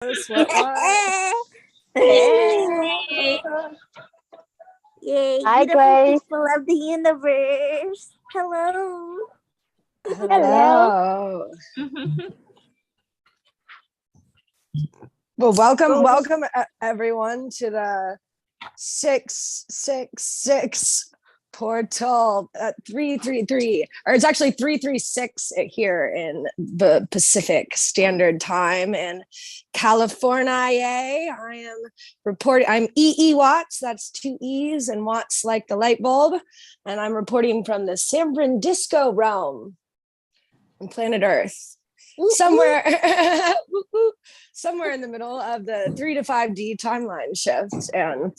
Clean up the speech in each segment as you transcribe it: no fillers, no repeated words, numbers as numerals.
What? Hey. Yay, Hi, beautiful Grace. people of the universe. Hello. Hello. Well, welcome everyone to the 666 portal at 333, or it's actually 336 here in the Pacific Standard Time in California. I am reporting. I'm EE Watts. That's 2 E's and Watts like the light bulb, and I'm reporting from the San Francisco realm on planet Earth. Somewhere in the middle of the 3 to 5D timeline shift. And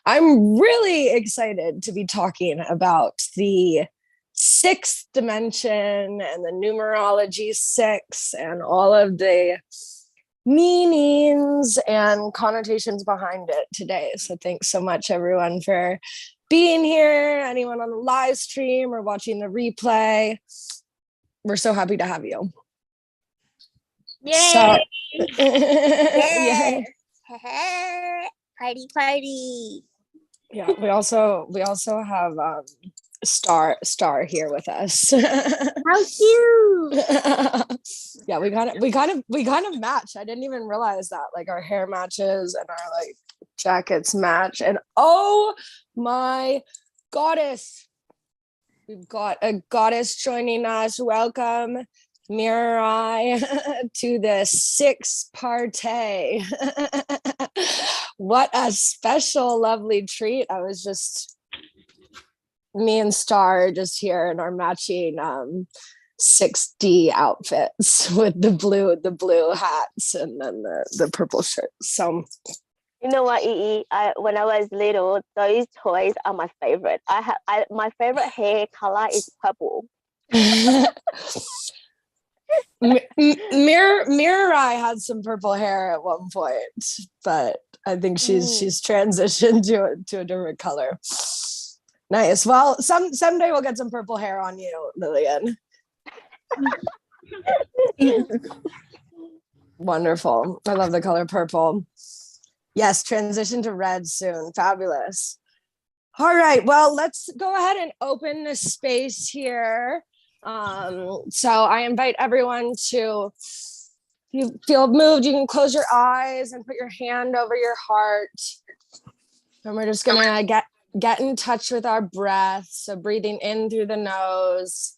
I'm really excited to be talking about the 6th dimension and the numerology 6 and all of the meanings and connotations behind it today. So thanks so much, everyone, for being here. Anyone on the live stream or watching the replay, we're so happy to have you. Yay! So, Yay! Party! Yeah, we also have Star here with us. How cute! Yeah, we kind of match. I didn't even realize that. Like our hair matches and our like jackets match. And oh my goddess, we've got a goddess joining us. Welcome, Mirai, to the 6 party. What a special, lovely treat. I was just, me and Star just here in our matching 6D outfits with the blue hats and then the purple shirts. So you know what, EE? When I was little, those toys are my favorite. My favorite hair color is purple. Mirai had some purple hair at one point, but I think she's transitioned to a different color. Nice. Well, someday we'll get some purple hair on you, Lillian. Wonderful. I love the color purple. Yes, transition to red soon. Fabulous. All right. Well, let's go ahead and open the space here. So I invite everyone to, if you feel moved, you can close your eyes and put your hand over your heart. And we're just gonna get in touch with our breath. So breathing in through the nose,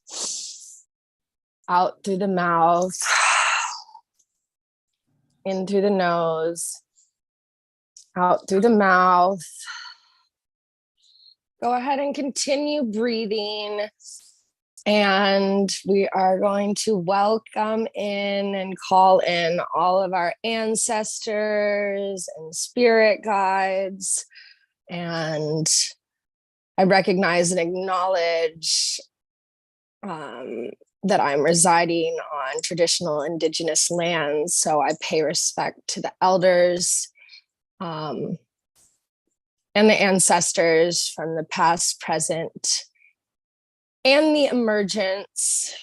out through the mouth, in through the nose, out through the mouth. Go ahead and continue breathing. And we are going to welcome in and call in all of our ancestors and spirit guides. And I recognize and acknowledge that I'm residing on traditional indigenous lands. So I pay respect to the elders and the ancestors from the past, present, and the emergence.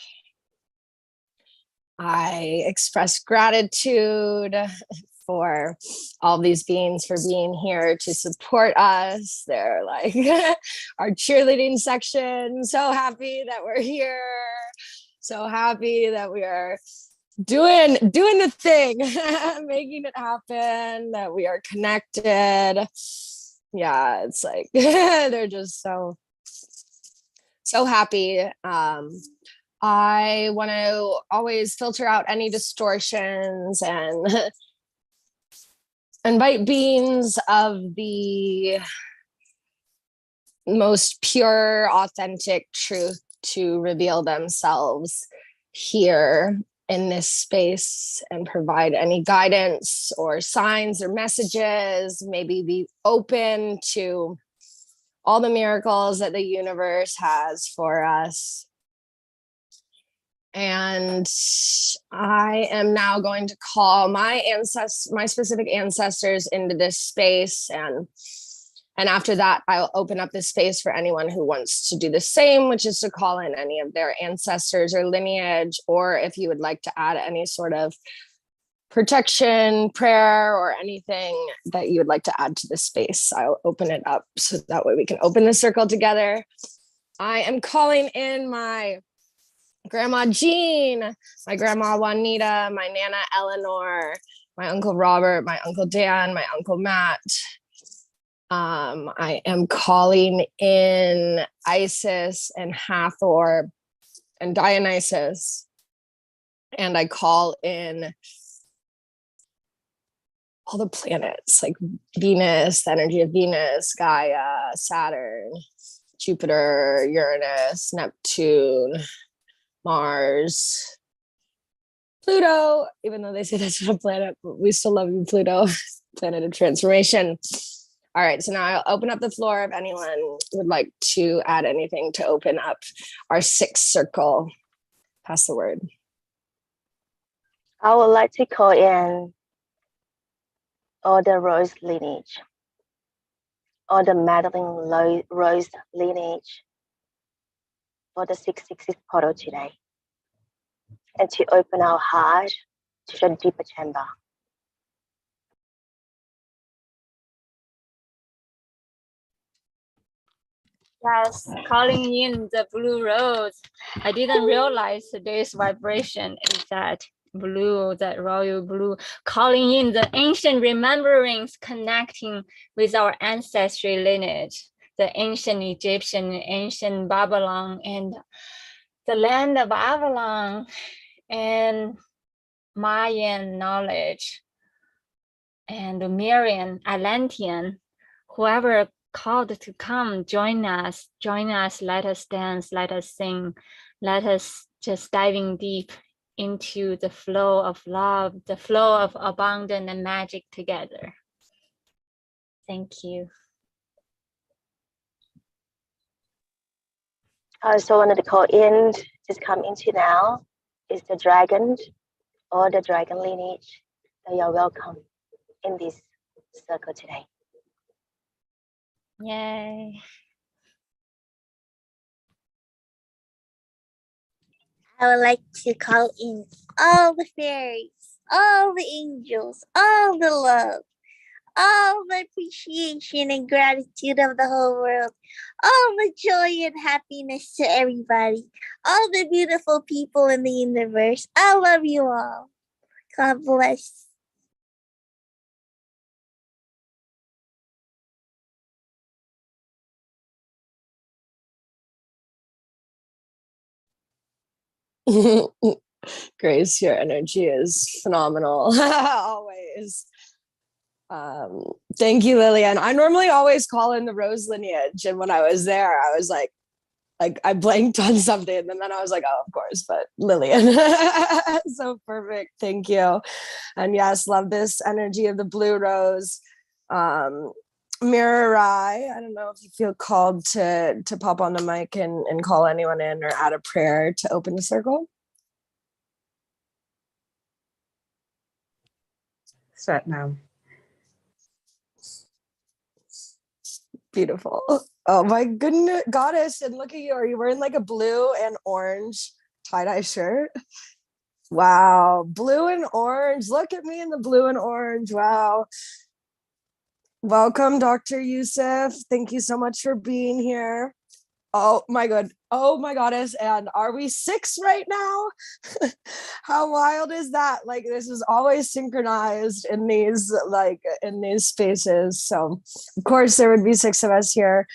I express gratitude for all these beings for being here to support us. They're like our cheerleading section. So happy that we're here. So happy that we are doing the thing, making it happen, that we are connected. Yeah, it's like they're just so happy. I want to always filter out any distortions and invite beings of the most pure, authentic truth to reveal themselves here in this space and provide any guidance or signs or messages. Maybe be open to all the miracles that the universe has for us. And I am now going to call my specific ancestors into this space. And after that, I'll open up the space for anyone who wants to do the same, which is to call in any of their ancestors or lineage, or if you would like to add any sort of protection, prayer, or anything that you would like to add to this space, I'll open it up so that way we can open the circle together. I am calling in my Grandma Jean, my Grandma Juanita, my Nana Eleanor, my Uncle Robert, my Uncle Dan, my Uncle Matt. I am calling in Isis and Hathor and Dionysus. And I call in all the planets, like Venus, the energy of Venus, Gaia, Saturn, Jupiter, Uranus, Neptune, Mars, Pluto, even though they say that's not a planet, but we still love you, Pluto, planet of transformation. All right, so now I'll open up the floor if anyone would like to add anything to open up our sixth circle. Pass the word. I would like to call in all the Rose lineage, all the Madeline Rose lineage for the 666 portal today, and to open our heart to the deeper chamber. Yes, calling in the blue rose. I didn't realize today's vibration is that blue, that royal blue, calling in the ancient rememberings, connecting with our ancestry lineage, the ancient Egyptian, ancient Babylon, and the land of Avalon, and Mayan knowledge, and Sumerian, Atlantean, whoever called to come, join us, let us dance, let us sing, let us just diving deep into the flow of love, the flow of abundance and magic together. Thank you. I also wanted to call in, just come into now, is the dragon or the dragon lineage. So you're welcome in this circle today. Yay. I would like to call in all the fairies, all the angels, all the love, all the appreciation and gratitude of the whole world, all the joy and happiness to everybody, all the beautiful people in the universe. I love you all. God bless. Grace, your energy is phenomenal. Always. Thank you, Lillian. I normally always call in the Rose lineage, and when I was there, I was like I blanked on something, and then I was like, oh, of course, but Lillian. So perfect. Thank you. And yes, love this energy of the blue rose. Mirai, I don't know if you feel called to pop on the mic and call anyone in or add a prayer to open the circle. Set now. Beautiful. Oh my goodness, goddess. And look at you. Are you wearing like a blue and orange tie-dye shirt? Wow. Blue and orange. Look at me in the blue and orange. Wow. Welcome, Dr. Youssef. Thank you so much for being here. Oh my God. Oh my goddess. And are we 6 right now? How wild is that? Like, this is always synchronized in these spaces. So of course there would be 6 of us here.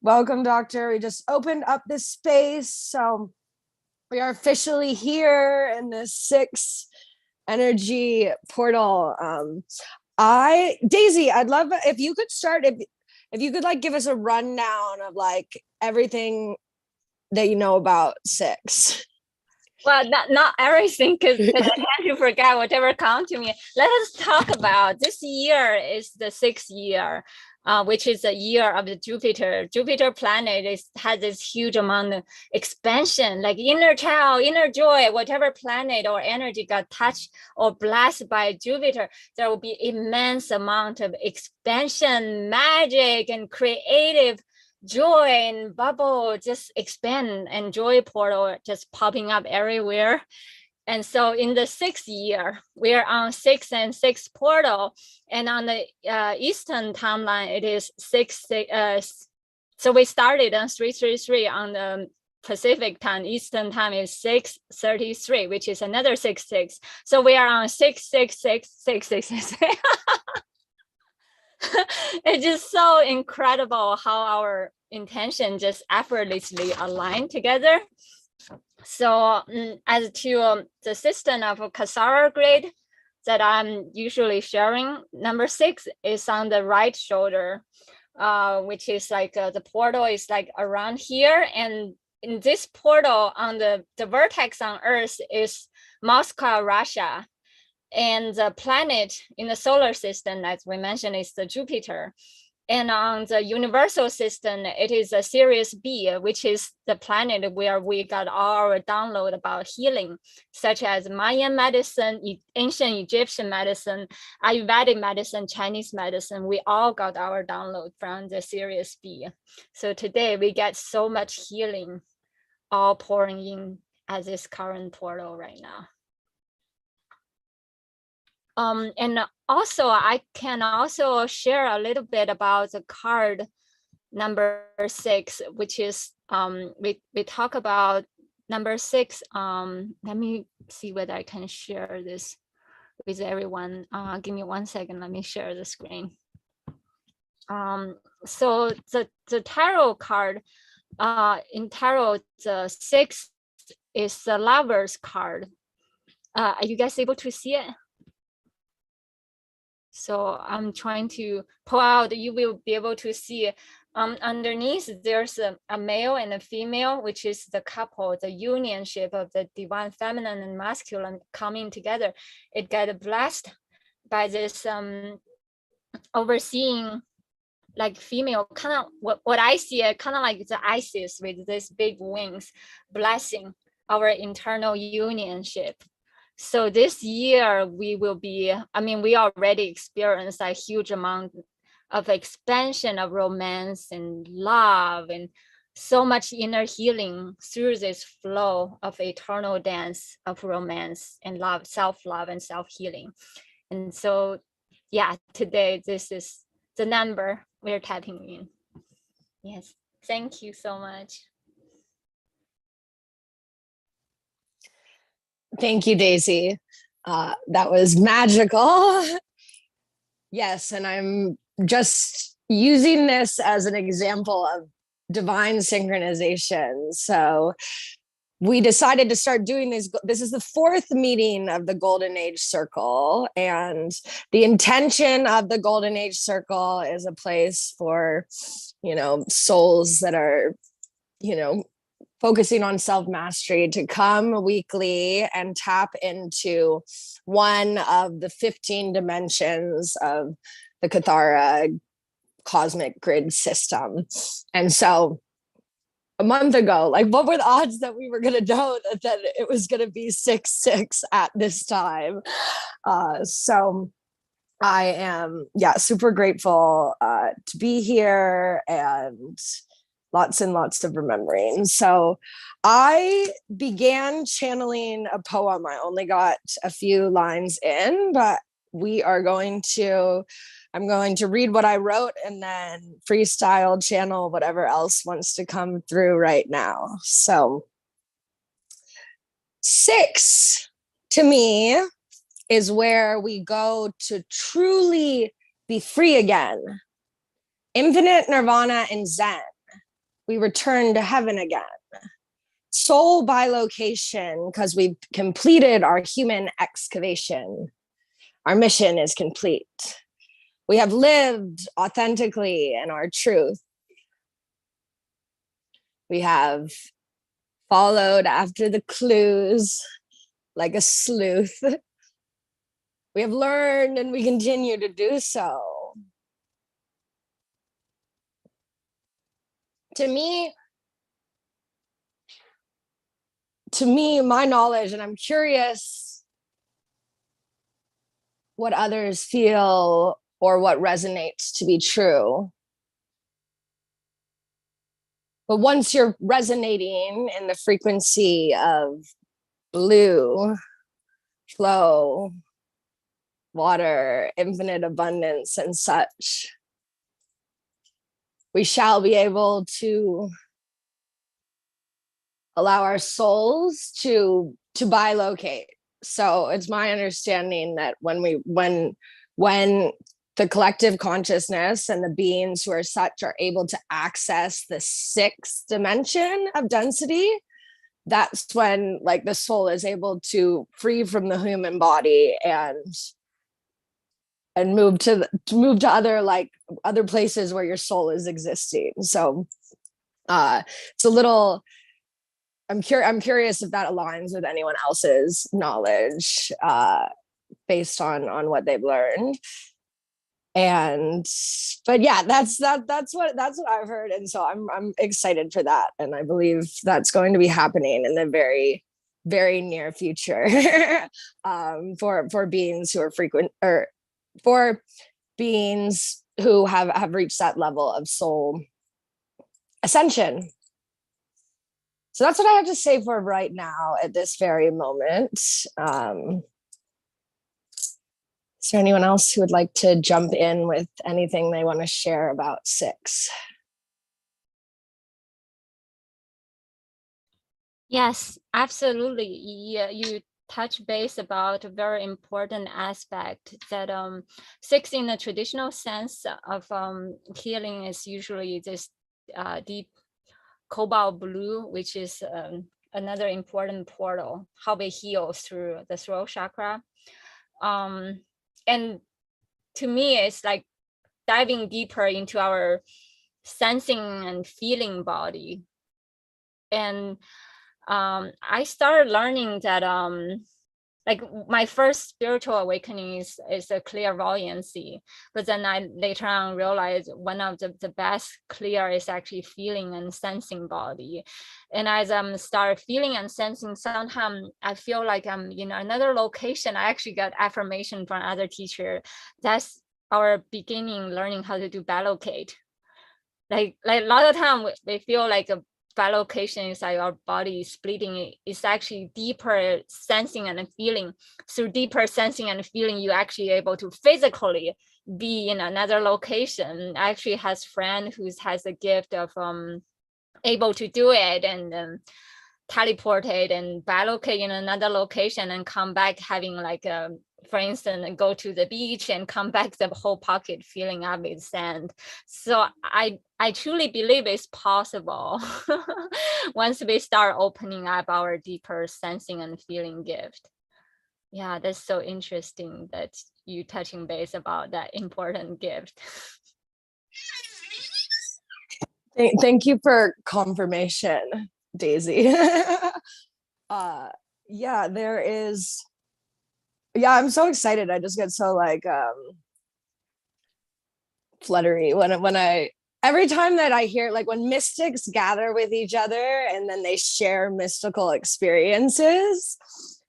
Welcome, Doctor. We just opened up this space. So we are officially here in this 6 energy portal. Daisy, I'd love if you could start, if you could like give us a rundown of like everything that you know about 6. Well, not everything, because I tend to forget whatever comes to me. Let us talk about this year is the 6th year, which is the year of the Jupiter. Jupiter planet has this huge amount of expansion, like inner child, inner joy, whatever planet or energy got touched or blessed by Jupiter, there will be immense amount of expansion, magic, and creative joy and bubble just expand, and joy portal just popping up everywhere. And so in the 6th year, we are on 6 and 6 portal. And on the Eastern timeline, it is 6. So we started on 333 on the Pacific time. Eastern time is 6:33, which is another 6:6. So we are on 6:6:6:6:6. It's just so incredible how our intention just effortlessly align together. So as to the system of Kathara grid that I'm usually sharing, number 6 is on the right shoulder, which is like the portal is like around here. And in this portal on the vertex on Earth is Moscow, Russia. And the planet in the solar system, as we mentioned, is the Jupiter. And on the universal system, it is a Sirius B, which is the planet where we got all our download about healing, such as Mayan medicine, ancient Egyptian medicine, Ayurvedic medicine, Chinese medicine. We all got our download from the Sirius B. So today we get so much healing all pouring in at this current portal right now. And also I can also share a little bit about the card number 6, which is we talk about number 6. Let me see whether I can share this with everyone. Give me 1 second. Let me share the screen. So the tarot card in tarot, the 6th is the Lover's card. Are you guys able to see it? So I'm trying to pull out, you will be able to see underneath there's a male and a female, which is the couple, the unionship of the divine feminine and masculine coming together. It got blessed by this overseeing like female, kind of what I see it kind of like the Isis with these big wings blessing our internal unionship. So this year we will be, I mean, we already experienced a huge amount of expansion of romance and love and so much inner healing through this flow of eternal dance of romance and love, self-love and self-healing. And so, yeah, today this is the number we're tapping in. Yes, thank you so much. Thank you, Daisy. That was magical. Yes, and I'm just using this as an example of divine synchronization. So we decided to start doing this. This is the 4th meeting of the Golden Age Circle. And the intention of the Golden Age Circle is a place for, you know, souls that are, you know, focusing on self-mastery to come weekly and tap into one of the 15 dimensions of the Kathara cosmic grid system. And so a month ago, like, what were the odds that we were going to know that it was going to be 6/6 at this time? So I am, super grateful to be here and lots and lots of remembering. So I began channeling a poem. I only got a few lines in, but I'm going to read what I wrote and then freestyle channel whatever else wants to come through right now. So 6 to me is where we go to truly be free again. Infinite nirvana and Zen. We return to heaven again. Soul bilocation, because we've completed our human excavation. Our mission is complete. We have lived authentically in our truth. We have followed after the clues like a sleuth. We have learned and we continue to do so. To me, my knowledge, and I'm curious what others feel or what resonates to be true. But once you're resonating in the frequency of blue, flow, water, infinite abundance, and such, we shall be able to allow our souls to bilocate. So it's my understanding that when the collective consciousness and the beings who are such are able to access the 6th dimension of density, that's when like the soul is able to free from the human body and move to other places where your soul is existing. So it's a little, I'm curious if that aligns with anyone else's knowledge based on what they've learned. But yeah, that's what I've heard, and so I'm excited for that, and I believe that's going to be happening in the very, very near future for beings who are for beings who have reached that level of soul ascension. So that's what I have to say for right now at this very moment. Is there anyone else who would like to jump in with anything they want to share about 6? Yes, absolutely. Yeah, you touch base about a very important aspect that 6 in the traditional sense of healing is usually this deep cobalt blue, which is another important portal, how we heal through the throat chakra. And to me, it's like diving deeper into our sensing and feeling body. And I started learning that like my first spiritual awakening is a clairvoyancy, but then I later on realized one of the best clear is actually feeling and sensing body. And as I'm start feeling and sensing, sometimes I feel like I'm in another location. I actually got affirmation from other teacher. That's our beginning learning how to do bilocate. Like a lot of time we feel like a bilocation is like our body splitting. It's actually deeper sensing and feeling. Through deeper sensing and feeling, you actually able to physically be in another location. I actually has friend who has a gift of able to do it and teleported and bilocate in another location and come back having like a, for instance, go to the beach and come back the whole pocket filling up with sand. So I truly believe it's possible once we start opening up our deeper sensing and feeling gift. Yeah, that's so interesting that you touching base about that important gift. Thank you for confirmation, Daisy. Yeah, there is. Yeah, I'm so excited. I just get so like fluttery when I every time that I hear, like when mystics gather with each other and then they share mystical experiences,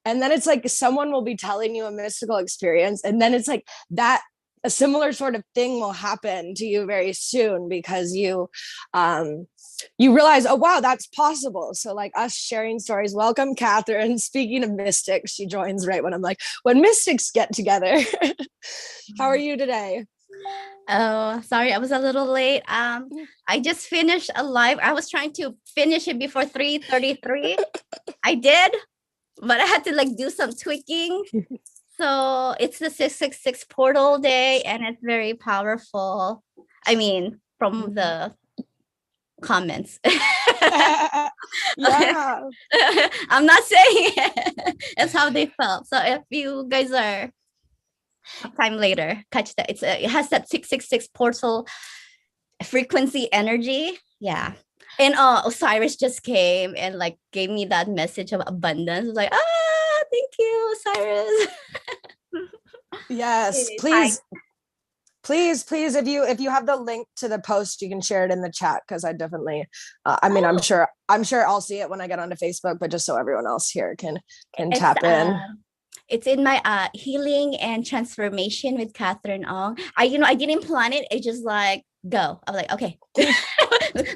and then it's like someone will be telling you a mystical experience, and then it's like that a similar sort of thing will happen to you very soon because you realize, oh wow, that's possible. So like us sharing stories. Welcome, Catherine. Speaking of mystics, she joins right when I'm like, when mystics get together. How are you today? Oh, sorry, I was a little late. I just finished a live. I was trying to finish it before 3:33. I did, but I had to like do some tweaking. So it's the 666 portal day, and it's very powerful. I mean, from the comments. Yeah. I'm not saying it. It's how they felt. So if you guys are sometime later, catch that. It has that 666 portal frequency energy. Yeah. And Osiris just came and like gave me that message of abundance. I was like, thank you, Osiris. Yes, please, if you have the link to the post, you can share it in the chat, because I definitely I'm sure I'll see it when I get onto Facebook, but just so everyone else here can tap in. It's in my healing and transformation with Catherine Ong. I didn't plan it. It just like go. I'm like, okay,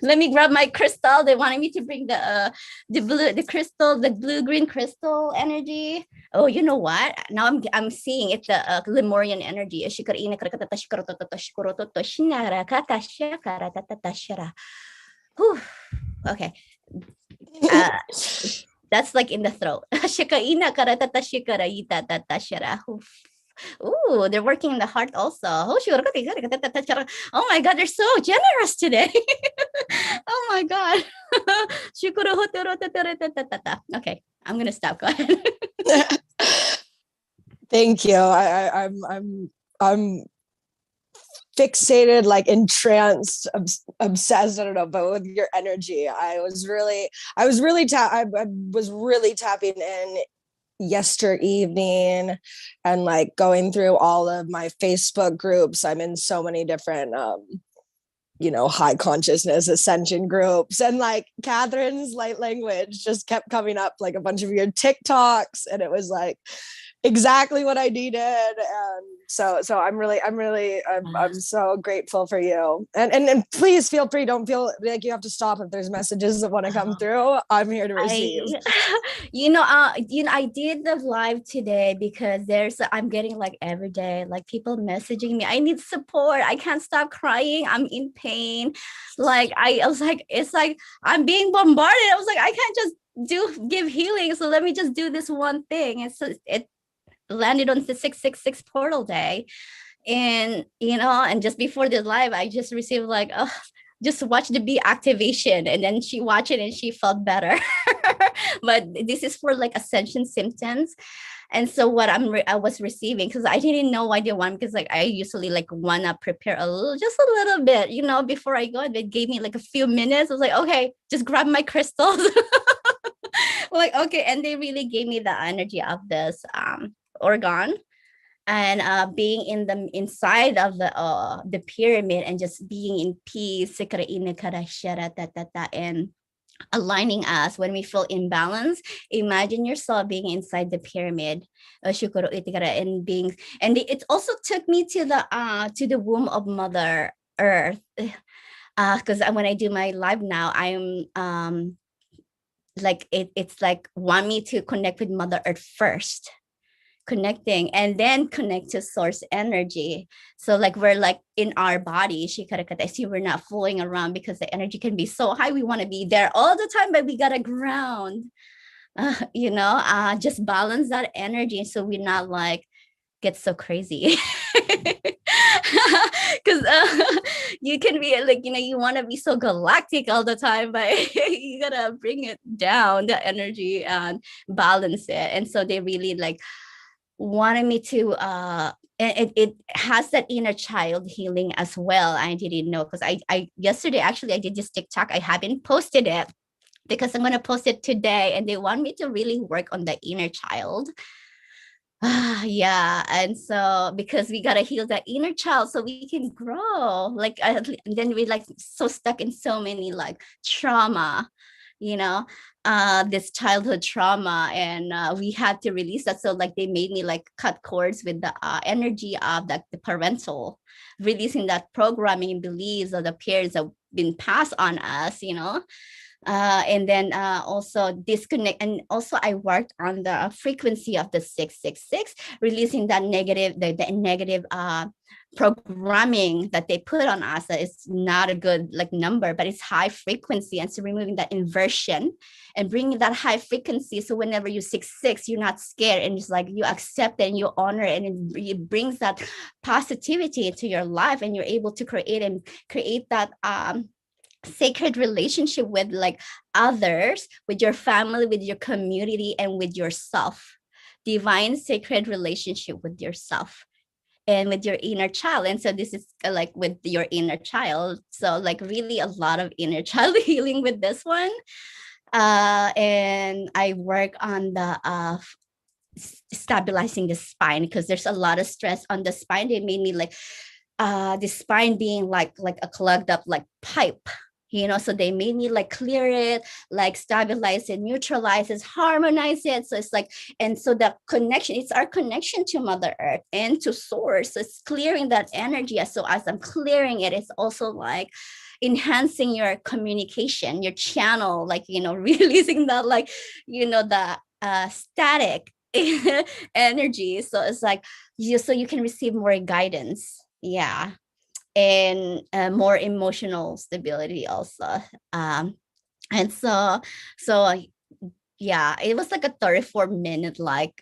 let me grab my crystal. They wanted me to bring the blue green crystal energy. Oh, you know what? Now I'm seeing it's the Lemurian energy. Whew. Okay. That's like in the throat. Ooh, they're working in the heart also. Oh my God, they're so generous today. Oh my God. Okay, I'm gonna stop. Go ahead. Thank you. I'm fixated, like entranced, obsessed. I don't know, but with your energy, I was really tapping in yester evening, and like going through all of my Facebook groups. I'm in so many different high consciousness ascension groups, and like Catherine's light language just kept coming up, like a bunch of your TikToks, and it was like exactly what I needed. And so I'm so grateful for you. And please feel free, don't feel like you have to stop if there's messages that want to come through. I'm here to receive. I did the live today because I'm getting like every day, like people messaging me, I need support, I can't stop crying, I'm in pain. Like I was like, it's like I'm being bombarded. I was like, I can't just give healing, so let me just do this one thing. And so it landed on the 666 portal day, and and just before the live I just received like, oh, just watch the bee activation, and then she watched it and she felt better. But this is for like ascension symptoms. And so what I was receiving, because I didn't know why they want, because like I usually like wanna prepare just a little bit, before I go. They gave me like a few minutes. I was like, okay, just grab my crystals. Like, okay. And they really gave me the energy of this organ, and being inside of the pyramid, and just being in peace, and aligning us when we feel imbalance. Imagine yourself being inside the pyramid, and being, and it also took me to the womb of Mother Earth, because when I do my live now, I'm like it's like want me to connect with Mother Earth first, connecting, and then connect to source energy. So like we're like in our body, see, we're not fooling around, because the energy can be so high. We want to be there all the time, but we gotta ground, just balance that energy, so we're not like get so crazy. Because you can be like, you want to be so galactic all the time, but you gotta bring it down, the energy, and balance it. And so they really like wanted me to it has that inner child healing as well. I didn't know, because I yesterday actually I did this TikTok. I haven't posted it because I'm going to post it today, and they want me to really work on the inner child. Yeah. And so because we got to heal that inner child so we can grow, like, and then we like so stuck in so many like trauma, this childhood trauma, and we had to release that. So like they made me like cut cords with the energy of the parental, releasing that programming and beliefs of the peers that have been passed on us, and then also disconnect. And also I worked on the frequency of the 666, releasing that negative, the negative programming that they put on us. That is not a good like number, but it's high frequency. And so removing that inversion and bringing that high frequency, so whenever you 66, you're not scared, and it's like you accept it and you honor it, and it brings that positivity into your life, and you're able to create that sacred relationship with like others, with your family, with your community, and with yourself. Divine sacred relationship with yourself and with your inner child. And so this is like with your inner child. So like really a lot of inner child healing with this one. And I work on the stabilizing the spine, because there's a lot of stress on the spine. They made me like the spine being like a clogged up like pipe, so they made me like clear it, like stabilize it, neutralize it, harmonize it. So it's like, and so the connection, it's our connection to Mother Earth and to source. So it's clearing that energy. So as I'm clearing it, it's also like enhancing your communication, your channel, like, releasing that, like, the static energy. So it's like so you can receive more guidance. Yeah. And more emotional stability also. And so yeah, it was like a 34-minute like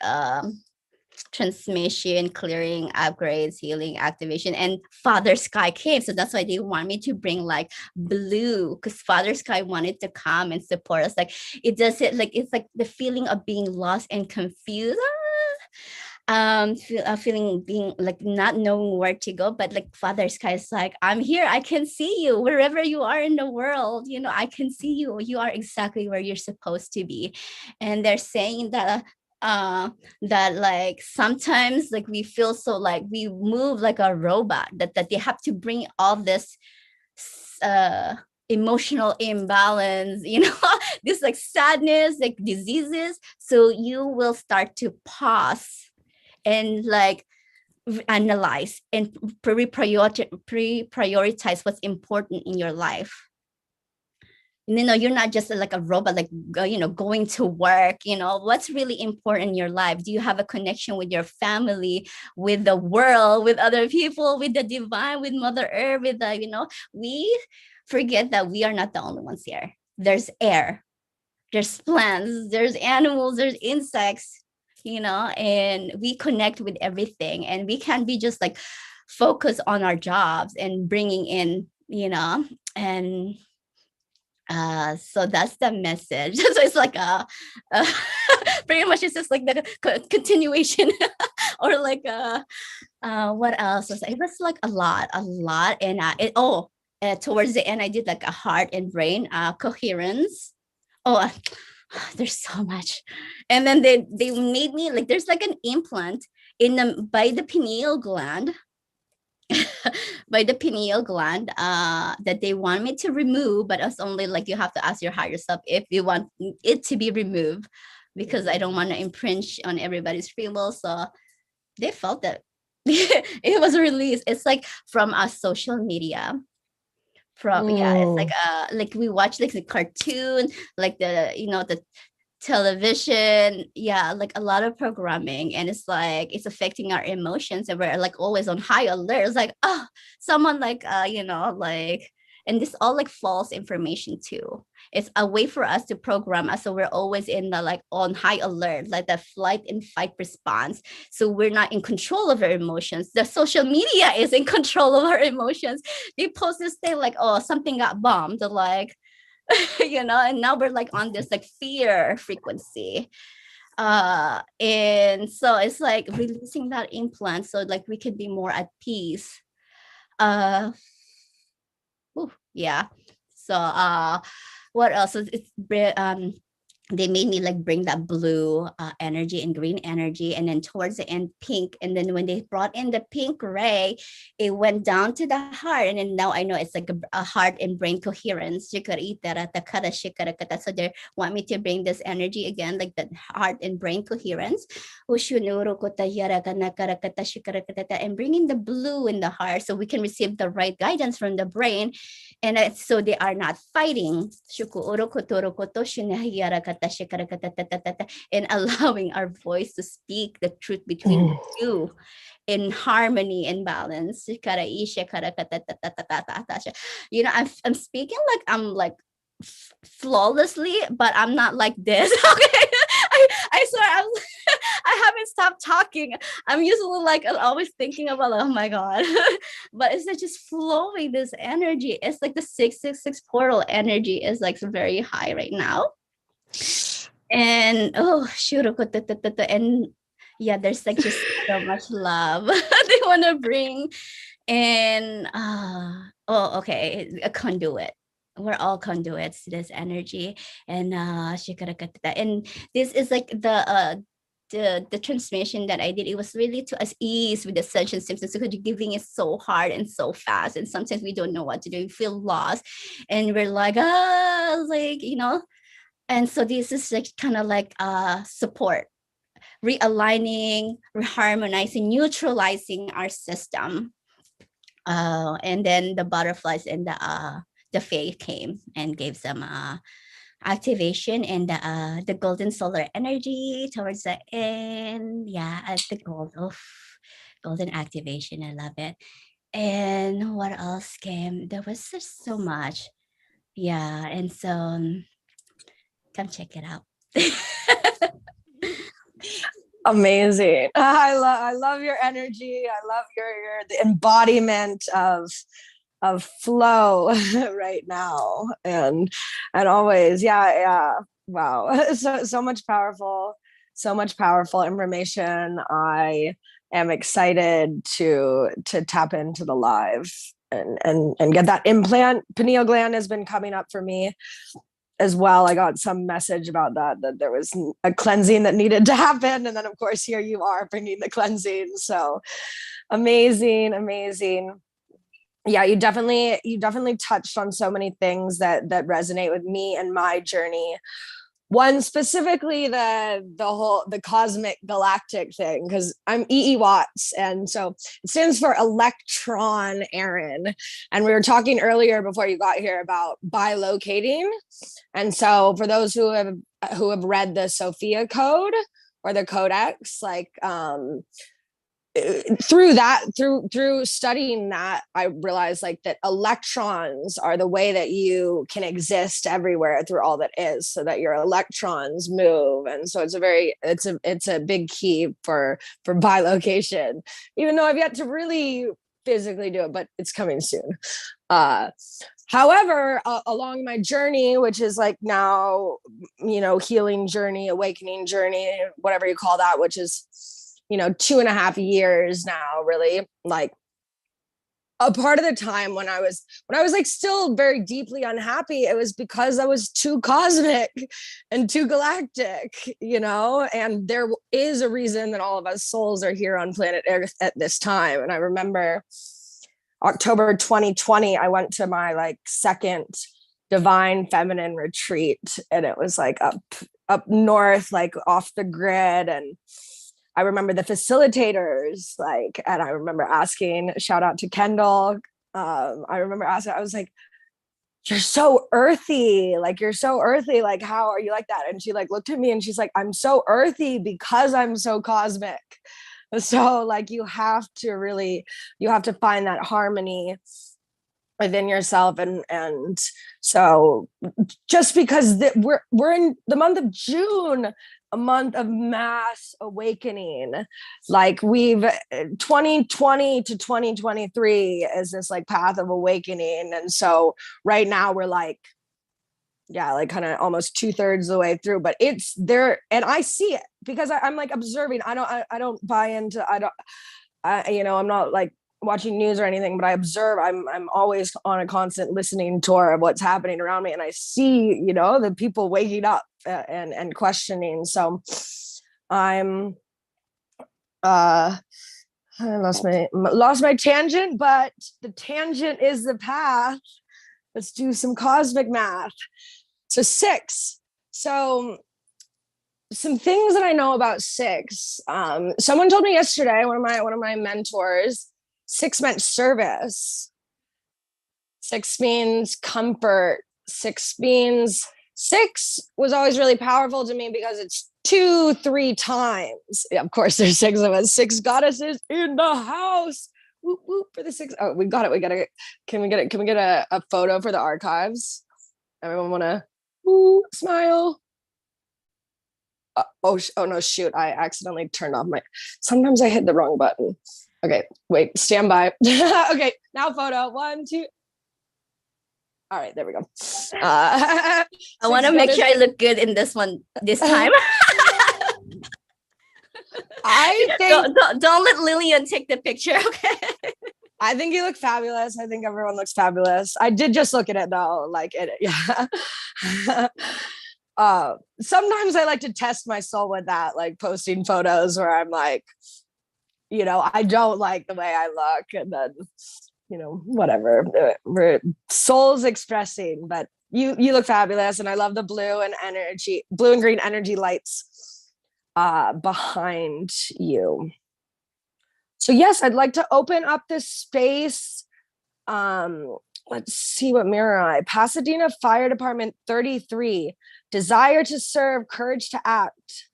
transmission, clearing, upgrades, healing, activation, and Father Sky came. So that's why they want me to bring like blue, because Father Sky wanted to come and support us. Like it does it like it's like the feeling of being lost and confused. Feeling being like not knowing where to go, but like Father Sky is like, I'm here, I can see you wherever you are in the world, you know, I can see you, you are exactly where you're supposed to be. And they're saying that that like sometimes like we feel so like we move like a robot, that they have to bring all this emotional imbalance, you know, this like sadness, like diseases, so you will start to pause and like analyze and pre-prioritize what's important in your life. You know, you're not just like a robot, like, you know, going to work, you know, what's really important in your life? Do you have a connection with your family, with the world, with other people, with the divine, with Mother Earth, with the, you know, we forget that we are not the only ones here. There's air, there's plants, there's animals, there's insects, you know, and we connect with everything, and we can't be just like focus on our jobs and bringing in, you know, and so that's the message. So it's like pretty much it's just like the continuation or like what else was it was like a lot, and towards the end I did like a heart and brain coherence. Oh, there's so much. And then they made me like there's like an implant in the by the pineal gland that they want me to remove, but it's only like you have to ask your higher self if you want it to be removed, because I don't want to impinge on everybody's free will. So they felt that it was released. It's like from a social media. From yeah, it's like we watch like the cartoon, like the, you know, the television, yeah, like a lot of programming, and it's like it's affecting our emotions, and we're like always on high alert. It's like, oh, someone like you know, like, and this all like false information too. It's a way for us to program us, so we're always in the like on high alert, like the flight and fight response, so we're not in control of our emotions. The social media is in control of our emotions. They post this thing like, oh, something got bombed, like you know, and now we're like on this like fear frequency, and so it's like releasing that implant so like we can be more at peace. Yeah, so what else? So it's they made me like bring that blue energy and green energy, and then towards the end pink, and then when they brought in the pink ray, it went down to the heart, and then now I know it's like a heart and brain coherence. So they want me to bring this energy again, like that heart and brain coherence, and bringing the blue in the heart so we can receive the right guidance from the brain, and so they are not fighting, and allowing our voice to speak the truth between the two in harmony and balance. You know, I'm speaking like I'm like flawlessly, but I'm not like this. Okay, I swear I haven't stopped talking. I'm usually like always thinking about, oh my god, but it's like just flowing this energy. It's like the 666 portal energy is like very high right now, and oh shoot, and yeah, there's like just so much love they want to bring, and oh okay, a conduit. We're all conduits to this energy, and and this is like the transmission that I did. It was really to ease with the ascension symptoms, because giving is so hard and so fast, and sometimes we don't know what to do. We feel lost, and we're like like, you know. And so this is like kind of like support, realigning, reharmonizing, neutralizing our system. And then the butterflies and the fae came and gave some activation and the golden solar energy towards the end. Yeah, at the golden activation. I love it. And what else came? There was just so much. Yeah, and so come check it out. Amazing. I love your energy. I love your the embodiment of flow right now, and always. Yeah. Wow. So much powerful information. I am excited to tap into the live and get that implant. Pineal gland has been coming up for me as well. I got some message about that there was a cleansing that needed to happen, and then of course here you are bringing the cleansing. So amazing. Yeah, you definitely touched on so many things that resonate with me and my journey. One specifically, the cosmic galactic thing, because I'm EE Watts, and so it stands for electron Aaron. And we were talking earlier before you got here about bilocating. And so for those who have read the Sophia Code or the Codex, like through studying that, I realized like that electrons are the way that you can exist everywhere through all that is, so that your electrons move. And so it's a big key for bilocation, even though I've yet to really physically do it, but it's coming soon. However, along my journey, which is like now, healing journey, awakening journey, whatever you call that, which is 2.5 years now, really, like a part of the time when I was like still very deeply unhappy, it was because I was too cosmic and too galactic, and there is a reason that all of us souls are here on planet Earth at this time. And I remember October 2020, I went to my like second divine feminine retreat, and it was like up north, like off the grid. And I remember the facilitators, like, and I remember asking, shout out to Kendall. I remember asking, I was like, you're so earthy. Like, how are you like that? And she like looked at me and she's like, I'm so earthy because I'm so cosmic. So like, you have to find that harmony within yourself. And so just because we're in the month of June, a month of mass awakening, like we've 2020 to 2023 is this like path of awakening. And so right now we're like, yeah, like kind of almost 2/3 of the way through, but it's there. And I see it because I'm like observing. I don't buy into, I'm not like watching news or anything, but I observe. I'm always on a constant listening tour of what's happening around me, and I see the people waking up and questioning. So I'm I lost my tangent, but the tangent is the path. Let's do some cosmic math. So 6. So some things that I know about 6. Someone told me yesterday, one of my mentors, 6 meant service. 6 means comfort. 6 was always really powerful to me because it's 2-3 times. Yeah, of course, there's 6 of us. 6 goddesses in the house. Whoop, whoop for the 6. Oh, we got it. Can we get a photo for the archives? Everyone want to smile? Oh no, shoot. I accidentally turned off sometimes I hit the wrong button. Okay, wait, stand by. Okay, now photo. 1, 2. All right, there we go. I want to make sure I look good in this one this time. I think don't let Lillian take the picture, okay? I think you look fabulous. I think everyone looks fabulous. I did just look at it though, yeah. Sometimes I like to test my soul with that, like posting photos where I'm like, I don't like the way I look, and then whatever, we're souls expressing. But you look fabulous, and I love the blue and green energy lights behind you. So yes, I'd like to open up this space let's see what mirror eye. Pasadena Fire Department 33. Desire to serve, courage to act.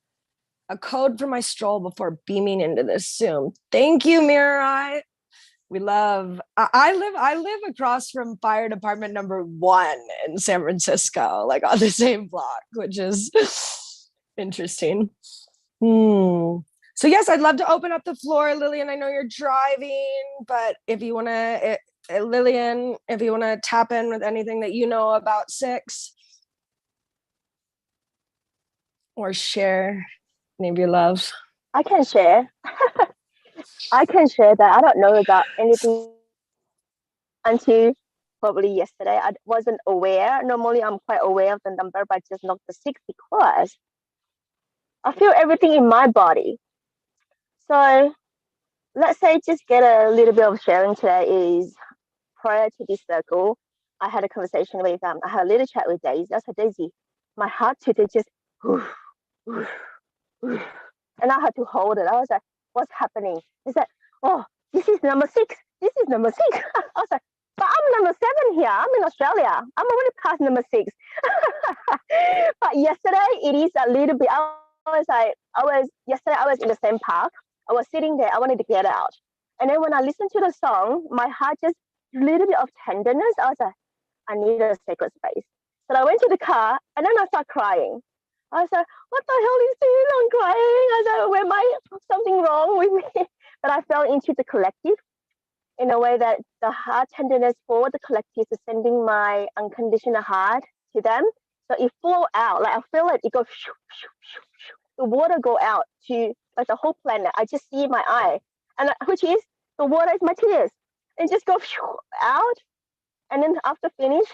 A code for my stroll before beaming into this Zoom. Thank you, mirror eye. We love. I live across from Fire Department number 1 in San Francisco, like on the same block, which is interesting. So yes, I'd love to open up the floor, Lillian. I know you're driving, but if you want to, Lillian, if you want to tap in with anything that you know about 6, or share any of your love. I can share. I can share that. I don't know about anything until probably yesterday. I wasn't aware. Normally, I'm quite aware of the number, but just not the 6 because I feel everything in my body. So let's say just get a little bit of sharing today is prior to this circle, I had a conversation with I had a little chat with Daisy. I said, Daisy, my heart today just and I had to hold it. I was like, what's happening? He said, oh, this is number 6. This is number 6. I was like, but I'm number 7 here. I'm in Australia. I'm already past number 6. But yesterday, it is a little bit, yesterday I was in the same park. I was sitting there. I wanted to get out. And then when I listened to the song, my heart just a little bit of tenderness. I was like, I need a sacred space. So I went to the car and then I started crying. I was like, what the hell is this? I'm crying. I was like, am I something wrong with me? But I fell into the collective in a way that the heart tenderness for the collective is sending my unconditional heart to them. So it flow out. Like I feel like it goes, shoo, shoo, shoo, shoo. The water go out to like the whole planet. I just see my eye. And which is, the water is my tears. And just go shoo, out. And then after finish,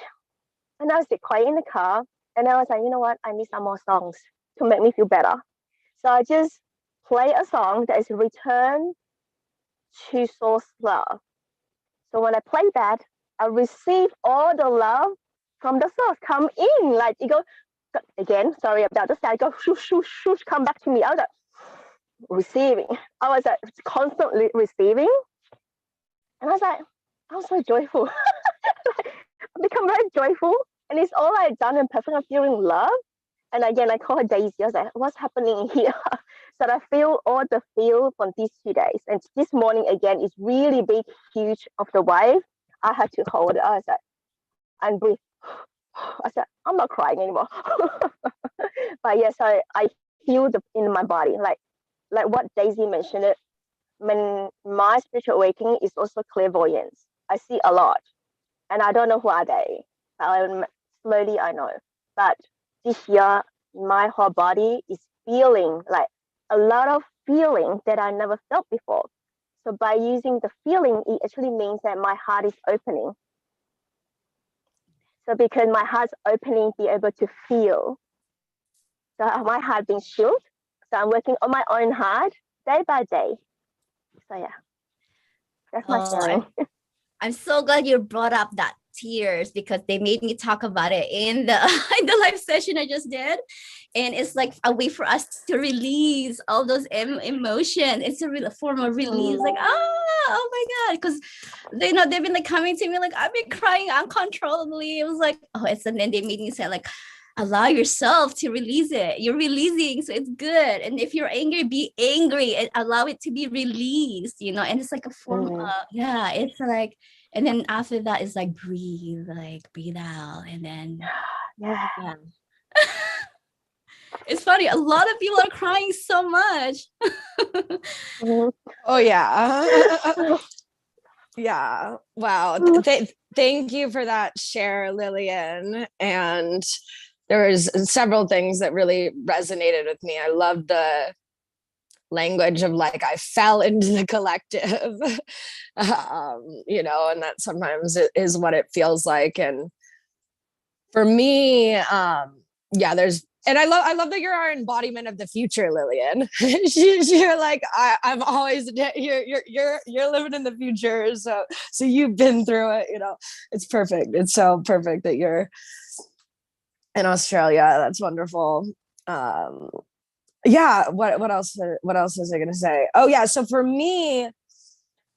and I was quiet in the car. And I was like, you know what? I need some more songs to make me feel better. So I just play a song that is Return to Source Love. So when I play that, I receive all the love from the source come in. Like it goes, again, sorry about the sound, go shoosh, shoosh, shoosh, come back to me. I was like, receiving. I was like constantly receiving. And I was like, I was so joyful. I become very joyful. And it's all I've done and perfect. I'm feeling love. And again, I call her Daisy. I was like, what's happening here? So I feel all the feel from these 2 days. And this morning, again, is really big, huge of the wave. I had to hold it. I was like, and breathe. I said, I'm not crying anymore. But yes, I feel in my body, like what Daisy mentioned it. When my spiritual awakening is also clairvoyance. I see a lot. And I don't know who are they. Slowly I know. But this year, my whole body is feeling like a lot of feeling that I never felt before. So by using the feeling, it actually means that my heart is opening. So because my heart's opening, be able to feel. So my heart being shielded. So I'm working on my own heart day by day. So yeah, that's my sharing. I'm so glad you brought up that tears because they made me talk about it in the in the live session I just did, and it's like a way for us to release all those emotions. It's a form of release. Like oh my god, because they've been like coming to me like I've been crying uncontrollably. It was like and then they made me say like, allow yourself to release it. You're releasing, so it's good. And if you're angry, be angry and allow it to be released, and it's like a form of, it's like, and then after that, it's like breathe out. And then, yeah. It's funny. A lot of people are crying so much. Oh, yeah. Yeah. Wow. Thank you for that share, Lillian. And there was several things that really resonated with me. I love the language of like, I fell into the collective, and that sometimes it is what it feels like. And for me, and I love that you're our embodiment of the future, Lillian. You're like, I'm always you're living in the future. So you've been through it, it's perfect. It's so perfect that you're in Australia. That's wonderful. What else was I going to say? Oh yeah. So for me,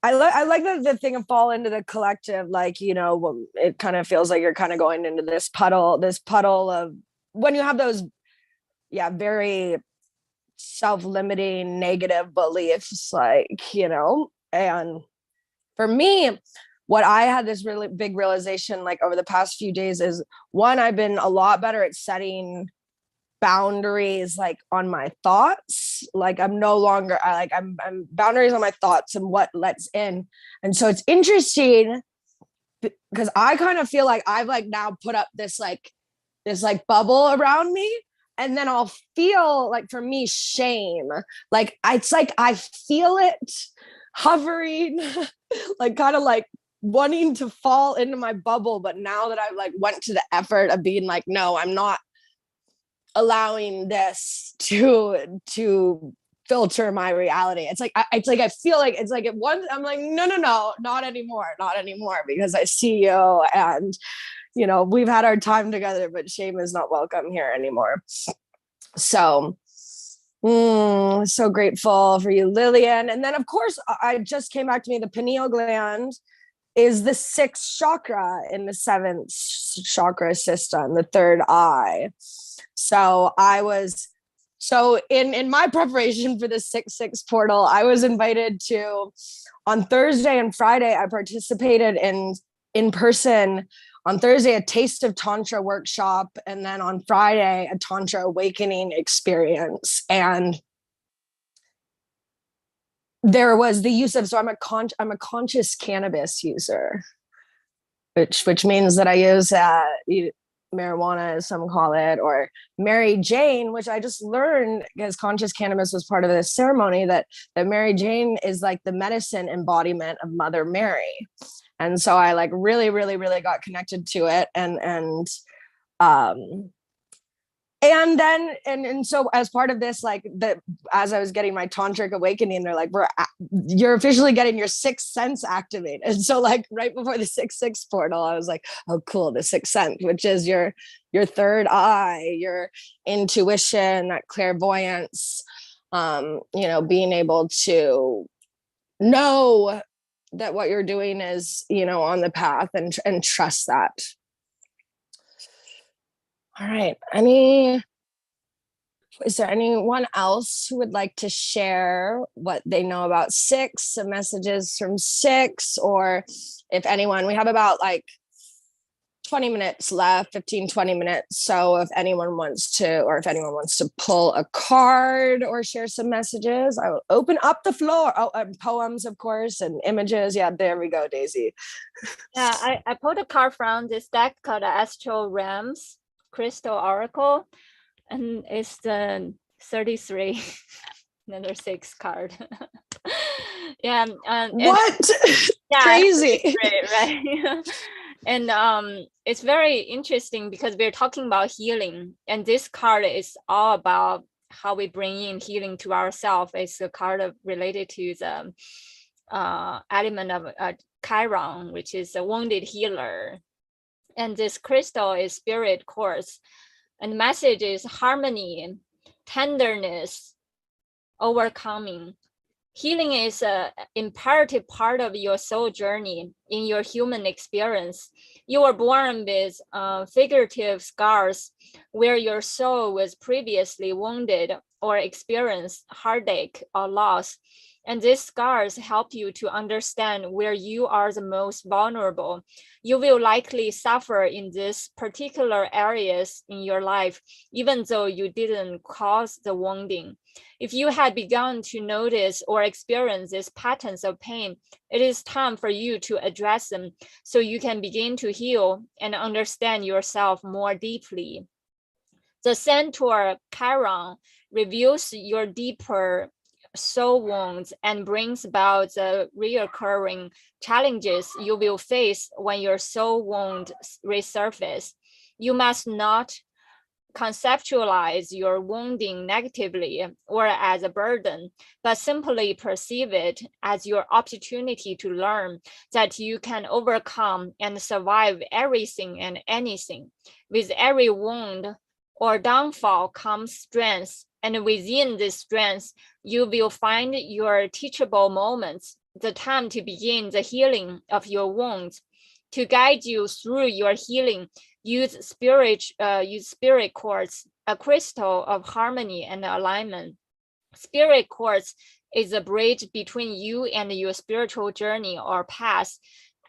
I like the thing of fall into the collective, like, you know, it kind of feels like you're kind of going into this puddle of when you have those, very self-limiting negative beliefs, like, you know. And for me, what I had this really big realization like over the past few days is, one, I've been a lot better at setting boundaries like on my thoughts. Like I'm no longer I'm boundaries on my thoughts and what lets in. And so it's interesting because I kind of feel like I've like now put up this bubble around me, and then I'll feel like, for me, shame. Like it's like I feel it hovering like kind of like wanting to fall into my bubble. But now that I've like went to the effort of being like, no, I'm not allowing this to filter my reality. It's like I feel like it's like at once I'm like, no, not anymore, because I see you, and you know, we've had our time together, but shame is not welcome here anymore. So so grateful for you, Lillian. And then of course I just came back to me, the pineal gland is the 6th chakra in the 7th chakra system, the third eye. So in my preparation for the 6/6 portal, I was invited to, on Thursday and Friday, I participated in person. On Thursday, a Taste of Tantra workshop, and then on Friday, a Tantra awakening experience. And there was the use of, so I'm a conscious cannabis user, which means that I use marijuana, as some call it, or Mary Jane, which I just learned because conscious cannabis was part of this ceremony, that Mary Jane is like the medicine embodiment of Mother Mary. And so I like really, really, really got connected to it. And so as part of this, like as I was getting my tantric awakening, they're like, you're officially getting your 6th sense activated. And so like right before the 6/6 portal, I was like, oh, cool. The 6th sense, which is your third eye, your intuition, that clairvoyance, you know, being able to know that what you're doing is, you know, on the path, and trust that. All right. Is there anyone else who would like to share what they know about 6, some messages from 6, or if anyone, we have about like 20 minutes left, 15-20 minutes. So if anyone wants to pull a card or share some messages, I will open up the floor. Oh, and poems, of course, and images. Yeah, there we go, Daisy. Yeah, I pulled a card from this deck called Astral Realms Crystal Oracle, and it's the 33 another 6 card. Yeah. What? Yeah, Crazy. right. And it's very interesting because we're talking about healing, and this card is all about how we bring in healing to ourselves. It's a card related to the element of Chiron, which is a wounded healer. And this crystal is spirit quartz, and the message is harmony, tenderness, overcoming. Healing is an imperative part of your soul journey in your human experience. You were born with figurative scars where your soul was previously wounded or experienced heartache or loss. And these scars help you to understand where you are the most vulnerable. You will likely suffer in these particular areas in your life, even though you didn't cause the wounding. If you had begun to notice or experience these patterns of pain, it is time for you to address them so you can begin to heal and understand yourself more deeply. The Centaur Pyron reveals your deeper soul wounds and brings about the reoccurring challenges you will face when your soul wound resurface. You must not conceptualize your wounding negatively or as a burden, but simply perceive it as your opportunity to learn that you can overcome and survive everything and anything. With every wound or downfall comes strength, and within this strength, you will find your teachable moments the time to begin the healing of your wounds. To guide you through your healing, use spirit quartz, a crystal of harmony and alignment. Spirit quartz is a bridge between you and your spiritual journey or path,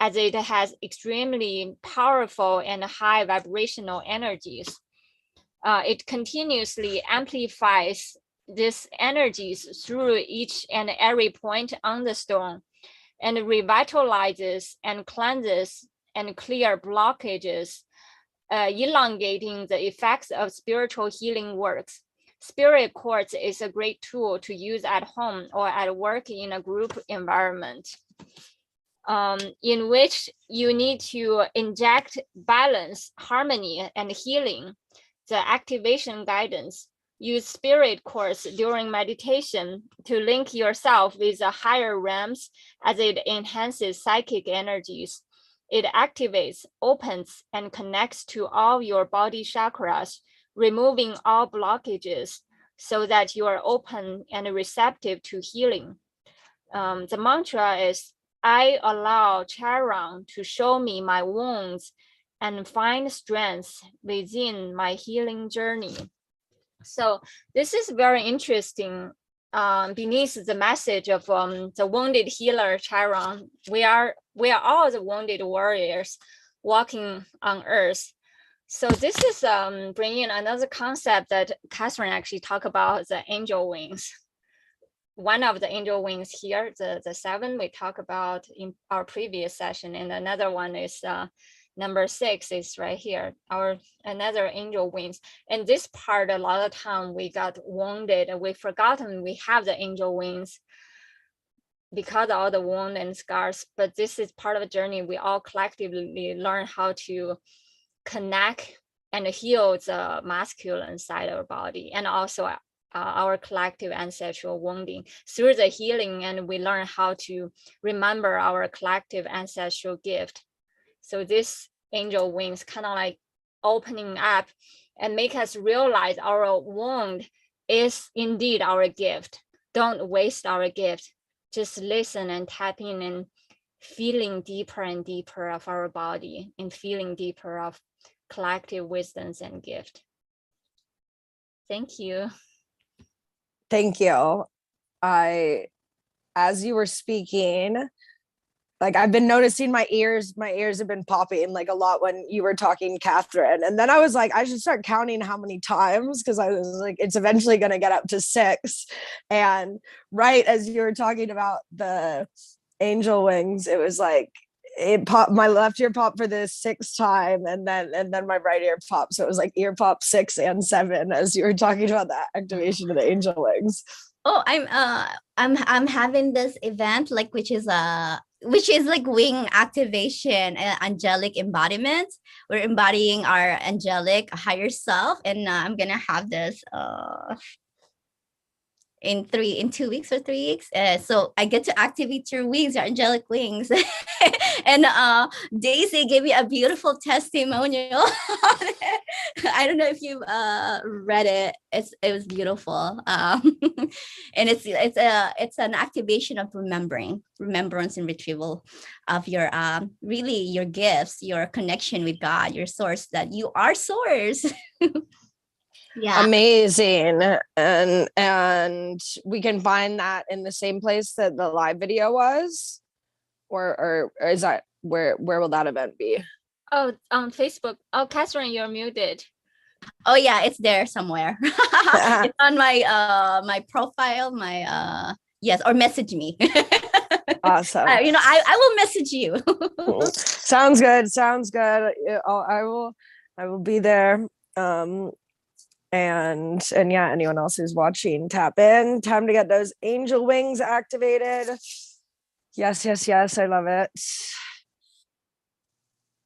as it has extremely powerful and high vibrational energies. It continuously amplifies these energies through each and every point on the stone, and revitalizes and cleanses and clear blockages, elongating the effects of spiritual healing works. Spirit quartz is a great tool to use at home or at work in a group environment, in which you need to inject balance, harmony, and healing. The activation guidance. Use spirit quartz during meditation to link yourself with the higher realms, as it enhances psychic energies. It activates, opens, and connects to all your body chakras, removing all blockages so that you are open and receptive to healing. The mantra is, I allow Chiron to show me my wounds and find strength within my healing journey. So this is very interesting. Beneath the message of the wounded healer Chiron, we are all the wounded warriors walking on earth. So this is bringing another concept that Catherine actually talked about, the angel wings. One of the angel wings here, the 7 we talked about in our previous session, and another one is number 6 is right here, our another angel wings. And this part, a lot of time we got wounded and we forgotten we have the angel wings because of all the wound and scars. But this is part of a journey we all collectively learn how to connect and heal the masculine side of our body, and also our collective ancestral wounding through the healing, and we learn how to remember our collective ancestral gift. So this angel wings kind of like opening up and make us realize our wound is indeed our gift. Don't waste our gift. Just listen and tap in and feeling deeper and deeper of our body, and feeling deeper of collective wisdoms and gift. Thank you. Thank you. As you were speaking, like I've been noticing my ears have been popping like a lot when you were talking, Catherine. And then I was like, I should start counting how many times, because I was like, it's eventually going to get up to 6. And right as you were talking about the angel wings, it was like, it popped, my left ear popped for the 6th time, and then my right ear popped. So it was like ear pop 6 and 7 as you were talking about that activation of the angel wings. Oh, I'm having this event, like which is like wing activation and angelic embodiment. We're embodying our angelic higher self, and I'm gonna have this in 2 weeks or 3 weeks. So I get to activate your wings, your angelic wings. And Daisy gave me a beautiful testimonial. I don't know if you've read it. It was beautiful. And it's an activation of remembrance and retrieval of your really your gifts, your connection with God, your source, that you are source. Yeah, amazing. And we can find that in the same place that the live video was, or is that where will that event be? Oh, on Facebook. Oh, Catherine, you're muted. Oh yeah, it's there somewhere. It's on my my profile, my yes, or message me. Awesome. I will message you. Sounds good. I will be there. And yeah, anyone else who's watching, tap in. Time to get those angel wings activated. Yes, I love it.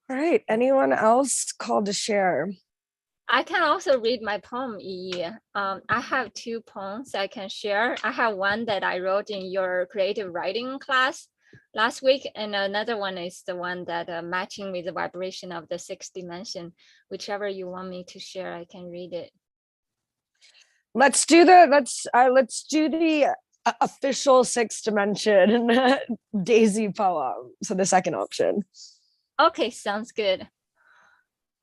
All right, anyone else called to share? I can also read my poem, Yi. I have 2 poems I can share. I have one that I wrote in your creative writing class last week, and another one is the one that matching with the vibration of the 6th dimension. Whichever you want me to share, I can read it. Let's do the official sixth dimension Daisy poem. So the second option. Okay, sounds good.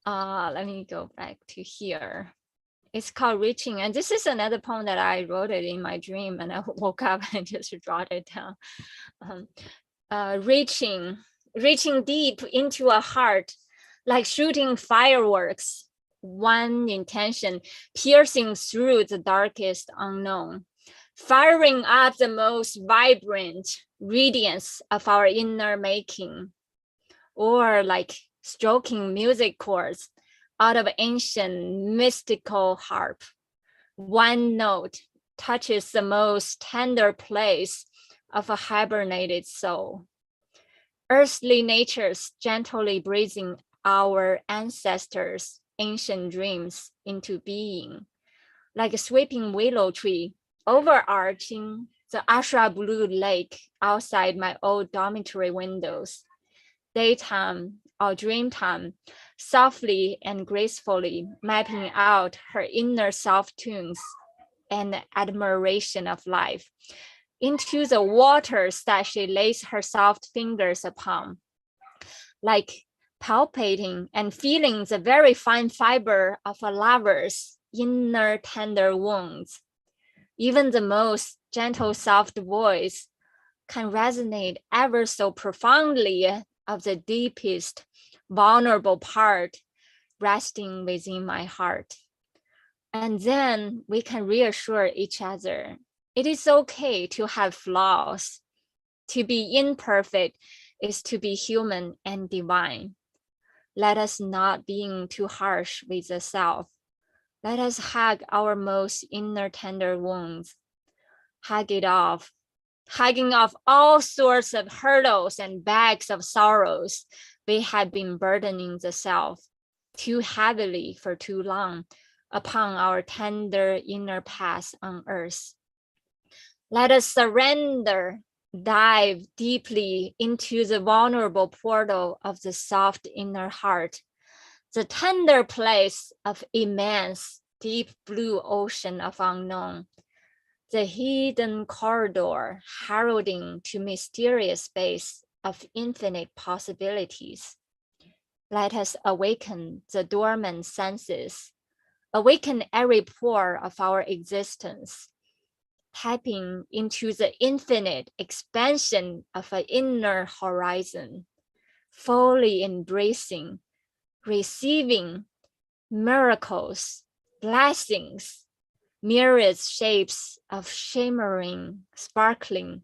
Let me go back to here. It's called Reaching, and this is another poem that I wrote it in my dream, and I woke up and just jotted it down. Reaching deep into a heart, like shooting fireworks. One intention piercing through the darkest unknown, firing up the most vibrant radiance of our inner making, or like stroking music chords out of ancient mystical harp. One note touches the most tender place of a hibernated soul. Earthly natures gently breathing our ancestors' ancient dreams into being, like a sweeping willow tree overarching the Ashra blue lake outside my old dormitory windows. Daytime or dreamtime, softly and gracefully mapping out her inner soft tunes and admiration of life into the waters that she lays her soft fingers upon, like palpating and feeling the very fine fiber of a lover's inner tender wounds. Even the most gentle, soft voice can resonate ever so profoundly of the deepest, vulnerable part resting within my heart. And then we can reassure each other. It is okay to have flaws. To be imperfect is to be human and divine. Let us not being too harsh with the self. Let us hug our most inner tender wounds. Hug it off, hugging off all sorts of hurdles and bags of sorrows we have been burdening the self too heavily for too long upon our tender inner path on earth. Let us surrender, dive deeply into the vulnerable portal of the soft inner heart, the tender place of immense, deep blue ocean of unknown, the hidden corridor heralding to mysterious space of infinite possibilities. Let us awaken the dormant senses, awaken every pore of our existence, tapping into the infinite expansion of an inner horizon, fully embracing, receiving miracles, blessings, myriad shapes of shimmering, sparkling,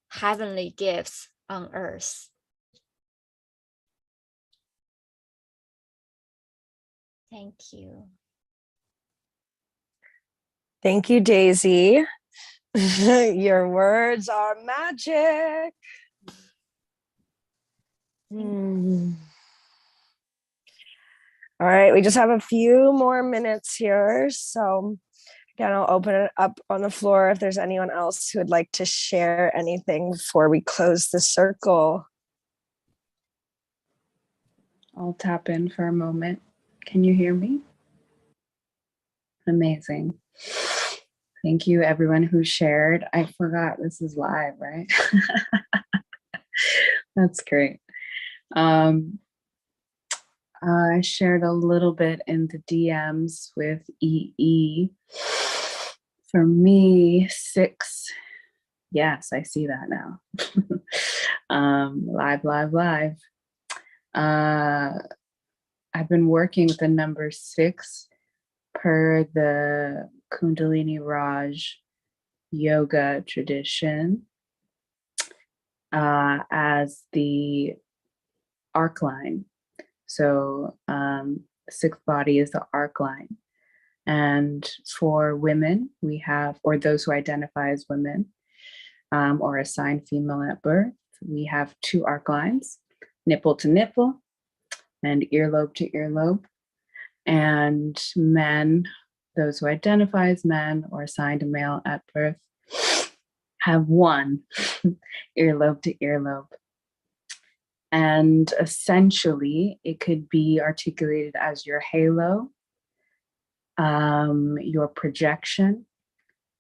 heavenly gifts on earth. Thank you. Thank you, Daisy. Your words are magic. All right, we just have a few more minutes here. So again, I'll open it up on the floor if there's anyone else who would like to share anything before we close the circle. I'll tap in for a moment. Can you hear me? Amazing. Thank you, everyone who shared. I forgot this is live, right? That's great. I shared a little bit in the DMs with EE. For me, 6. Yes, I see that now. Live. I've been working with the number 6 per the Kundalini Raj yoga tradition as the arc line. So 6th body is the arc line. And for women, we have, or those who identify as women or assigned female at birth, we have 2 arc lines, nipple to nipple and earlobe to earlobe. And men, those who identify as men or assigned a male at birth, have 1 earlobe to earlobe. And essentially, it could be articulated as your halo, your projection,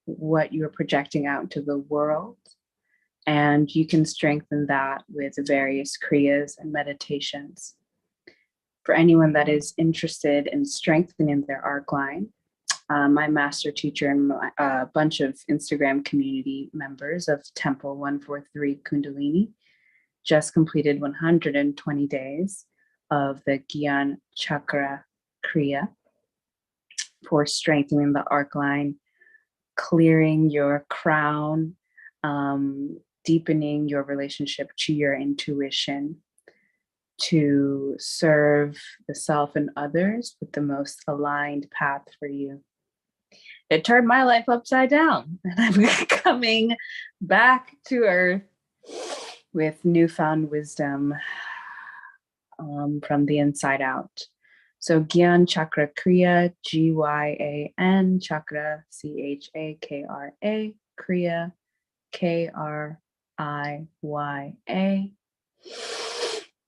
what you're projecting out into the world. And you can strengthen that with various kriyas and meditations. For anyone that is interested in strengthening their arc line, my master teacher and a bunch of Instagram community members of Temple 143 Kundalini just completed 120 days of the Gyan Chakra Kriya for strengthening the arc line, clearing your crown, deepening your relationship to your intuition, to serve the self and others with the most aligned path for you. It turned my life upside down, and I'm coming back to earth with newfound wisdom from the inside out. So Gyan Chakra Kriya, Gyan Chakra, Chakra, Kriya, Kriya.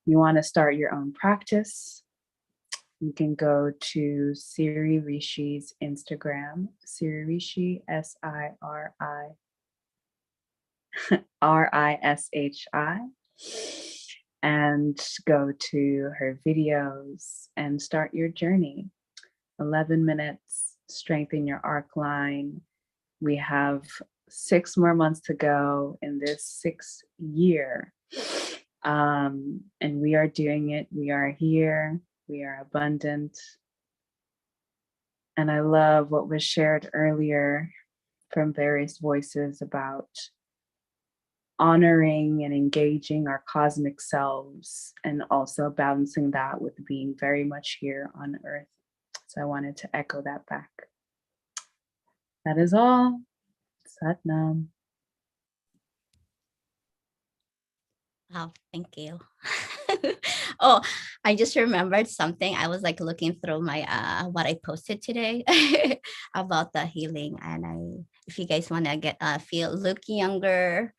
You want to start your own practice, you can go to Siri Rishi's Instagram, Siri Rishi, SIRISHI, and go to her videos and start your journey. 11 minutes, strengthen your arc line. We have 6 more months to go in this 6th year. And we are doing it. We are here. We are abundant. And I love what was shared earlier from various voices about honoring and engaging our cosmic selves, and also balancing that with being very much here on Earth. So I wanted to echo that back. That is all. Sat Nam. Oh, thank you. Oh, I just remembered something. I was like looking through my what I posted today about the healing, and if you guys want to get look younger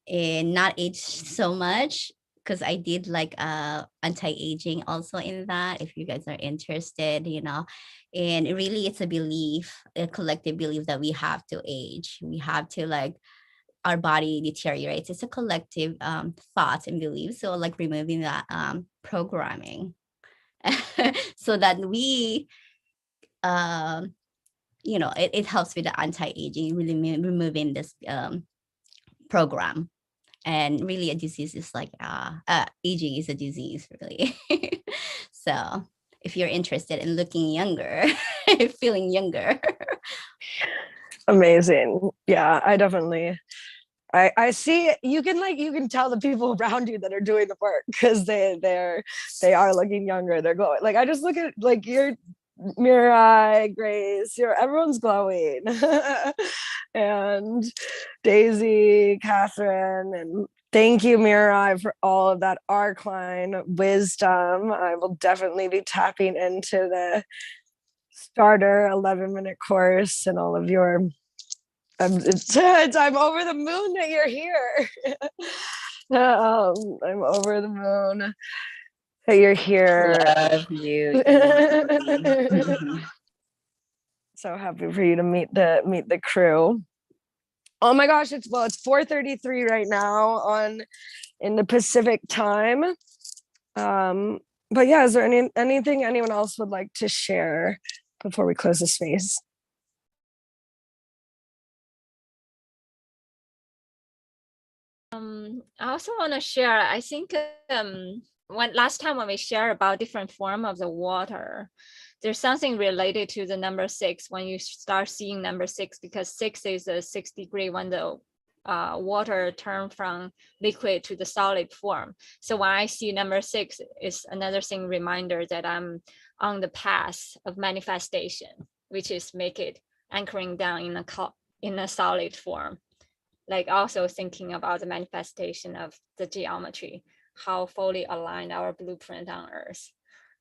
and not age so much, because I did like anti-aging also in that, if you guys are interested, and really it's a belief, a collective belief that we have to age. We have to, like, our body deteriorates. It's a collective thought and belief. So like removing that programming so that we, it helps with the anti-aging, really removing this program. And really a disease is like, aging is a disease, really. So if you're interested in looking younger, feeling younger. Amazing. Yeah, I definitely, I see, you can tell the people around you that are doing the work, because they are looking younger. They're glowing. Like, I just look at like your Mirai, Grace, everyone's glowing. And Daisy, Catherine, and thank you, Mirai, for all of that arc line wisdom. I will definitely be tapping into the starter 11-minute course and all of your I'm over the moon that you're here. I'm over the moon that you're here. Love you. So happy for you to meet the crew. Oh my gosh, it's 4:33 right now in the Pacific time. But yeah, is there anything anyone else would like to share before we close the space? I also want to share, I think last time when we share about different form of the water, there's something related to the number 6 when you start seeing number 6, because 6 is a 6 degree when the water turn from liquid to the solid form. So when I see number 6, is another thing, reminder that I'm on the path of manifestation, which is make it anchoring down in a solid form. Like also thinking about the manifestation of the geometry, how fully aligned our blueprint on Earth.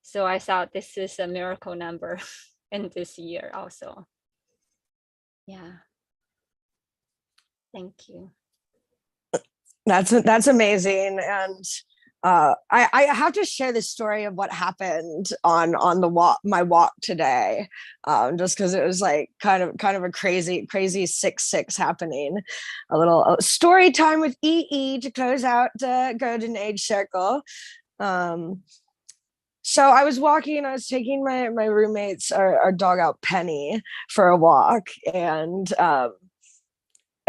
So I thought this is a miracle number in this year also. Yeah. Thank you. That's amazing. And I have to share the story of what happened on the walk, my walk today, just because it was like kind of a crazy 6-6 happening. A little story time with to close out the Golden Age Circle. So I was walking, I was taking my roommates, our dog out Penny, for a walk, and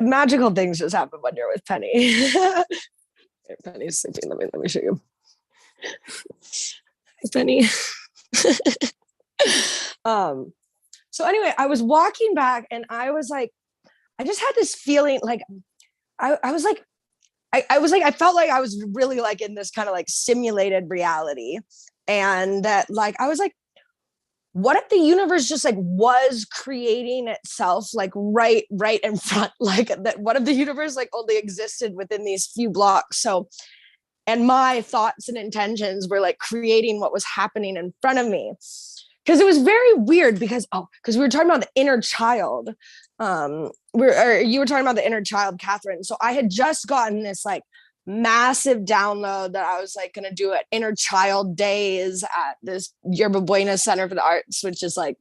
magical things just happen when you're with Penny. Penny's sleeping. Let me show you. Hi, Penny. So anyway, I was walking back and I was like, I just had this feeling like I was like, I felt like I was really like in this kind of like simulated reality. And that like, I was like, what if the universe just like was creating itself like right in front, like that? What if the universe like only existed within these few blocks? So, and my thoughts and intentions were like creating what was happening in front of me. Because it was very weird because we were talking about the inner child. You were talking about the inner child, Catherine. So I had just gotten this like massive download that I was like going to do at Inner Child Days at this Yerba Buena Center for the Arts, which is like,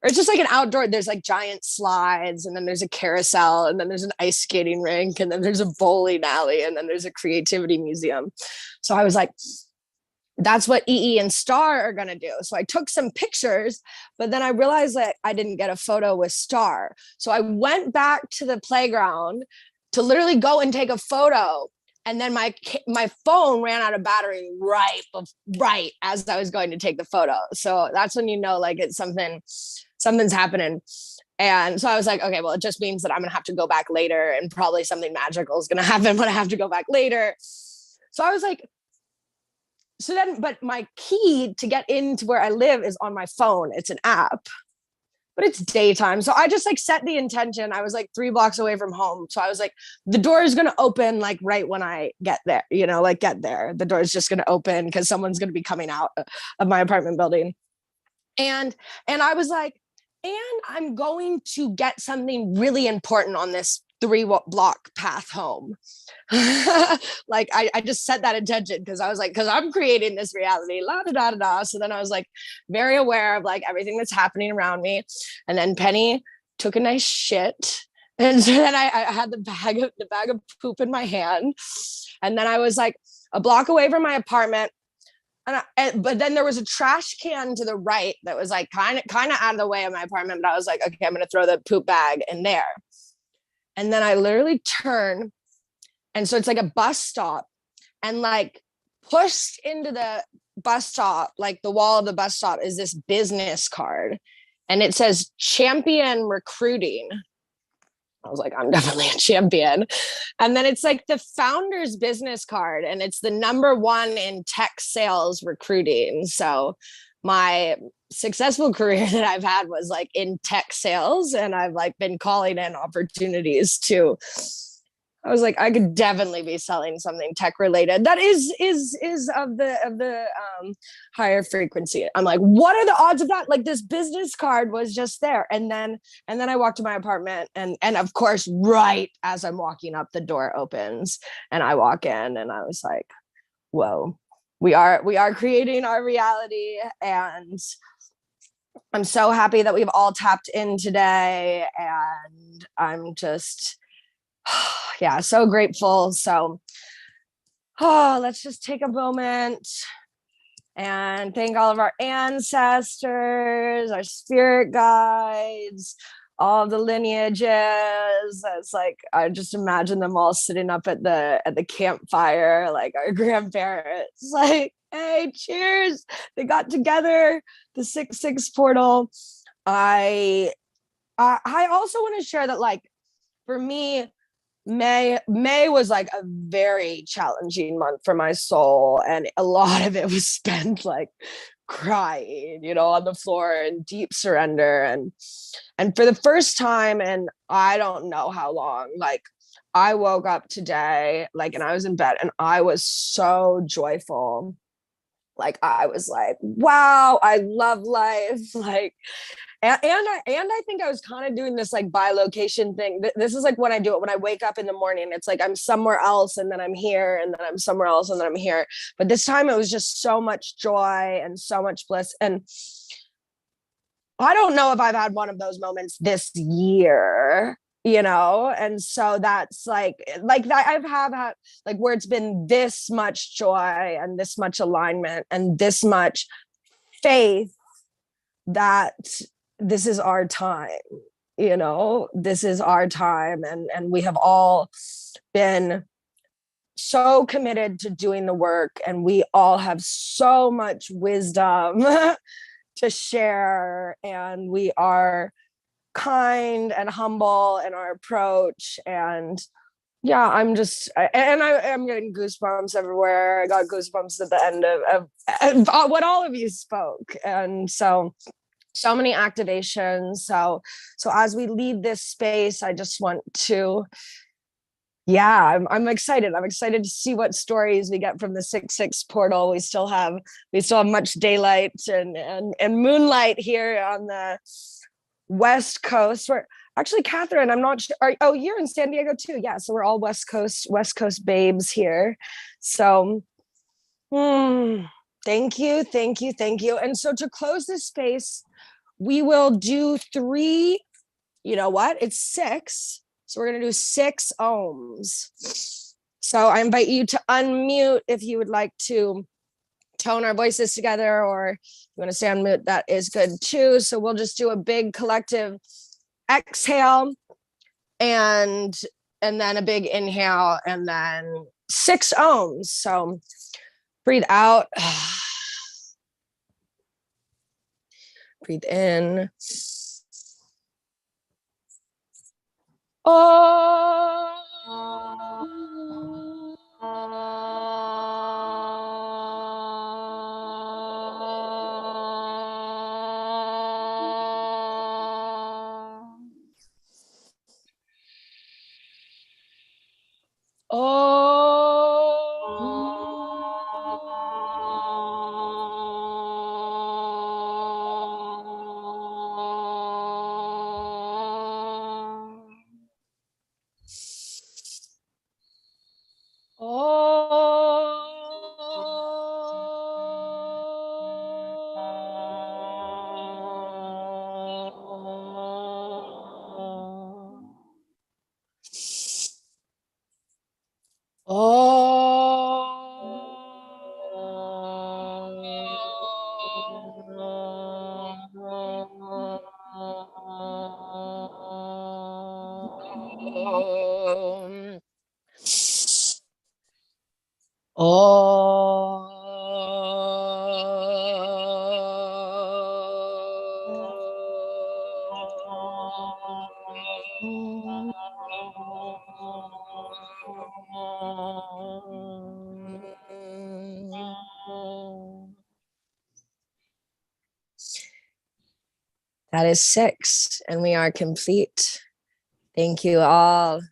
or it's just like an outdoor, there's like giant slides, and then there's a carousel, and then there's an ice skating rink, and then there's a bowling alley, and then there's a creativity museum. So I was like, that's what and Star are going to do. So I took some pictures, but then I realized that I didn't get a photo with Star. So I went back to the playground to literally go and take a photo. And then my phone ran out of battery right as I was going to take the photo. So that's when you know, like it's something's happening. And so I was like, okay, well, it just means that I'm gonna have to go back later, and probably something magical is gonna happen when I have to go back later. So I was like, so then, but my key to get into where I live is on my phone. It's an app. But it's daytime. So I just like set the intention. I was like 3 blocks away from home. So I was like, the door is going to open like right when I get there, get there. The door is just going to open because someone's going to be coming out of my apartment building. And I was like, and I'm going to get something really important on this 3-block path home. Like I just set that intention because I was like, because I'm creating this reality, la da da da da. So then I was like very aware of like everything that's happening around me. And then Penny took a nice shit. And so then I had the bag of poop in my hand. And then I was like a block away from my apartment. But then there was a trash can to the right that was like kind of out of the way of my apartment. But I was like, okay, I'm going to throw the poop bag in there. And then I literally turn. And so it's like a bus stop, and like pushed into the bus stop, like the wall of the bus stop, is this business card. And it says champion recruiting. I was like, I'm definitely a champion. And then it's like the founder's business card, and it's the #1 in tech sales recruiting. So my successful career that I've had was like in tech sales, and I've like been calling in opportunities to, I was like, I could definitely be selling something tech related that is of the higher frequency. I'm like, what are the odds of that? Like this business card was just there. And then I walked to my apartment, and of course, right as I'm walking up, the door opens and I walk in, and I was like, whoa, we are creating our reality. And I'm so happy that we've all tapped in today. And I'm just, yeah, so grateful. So, let's just take a moment and thank all of our ancestors, our spirit guides, all the lineages. It's like I just imagine them all sitting up at the campfire, like our grandparents, like, hey, cheers! They got together. The 6-6 portal. I also want to share that, like, for me, May was like a very challenging month for my soul, and a lot of it was spent like crying, on the floor in deep surrender. And for the first time, and I don't know how long, like I woke up today, like, and I was in bed, and I was so joyful. Like I was like, wow, I love life. Like, I think I was kind of doing this like bilocation thing. This is like when I do it when I wake up in the morning. It's like I'm somewhere else and then I'm here and then I'm somewhere else and then I'm here. But this time it was just so much joy and so much bliss. And I don't know if I've had one of those moments this year, you know? And so that's like I've had like where it's been this much joy and this much alignment and this much faith that this is our time, you know, this is our time. And we have all been so committed to doing the work and we all have so much wisdom to share, and we are kind and humble in our approach. And yeah, I'm getting goosebumps everywhere. I got goosebumps at the end of what all of you spoke. And so many activations. So as we leave this space, I just want to, I'm excited. I'm excited to see what stories we get from the 6/6 portal. We still have much daylight and moonlight here on the West Coast. Where actually, Catherine, I'm not sure. You're in San Diego too. Yeah, so we're all West Coast babes here. So, thank you. And so to close this space, we will do 3. You know what? It's 6. So we're going to do 6 ohms. So I invite you to unmute if you would like to tone our voices together, or if you want to stay on mute, that is good too. So we'll just do a big collective exhale and then a big inhale and then 6 ohms. So breathe out. Breathe in. That is 6, and we are complete. Thank you all.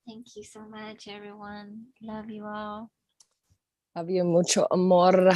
Thank you so much, everyone. Love you all. Love you mucho, amor.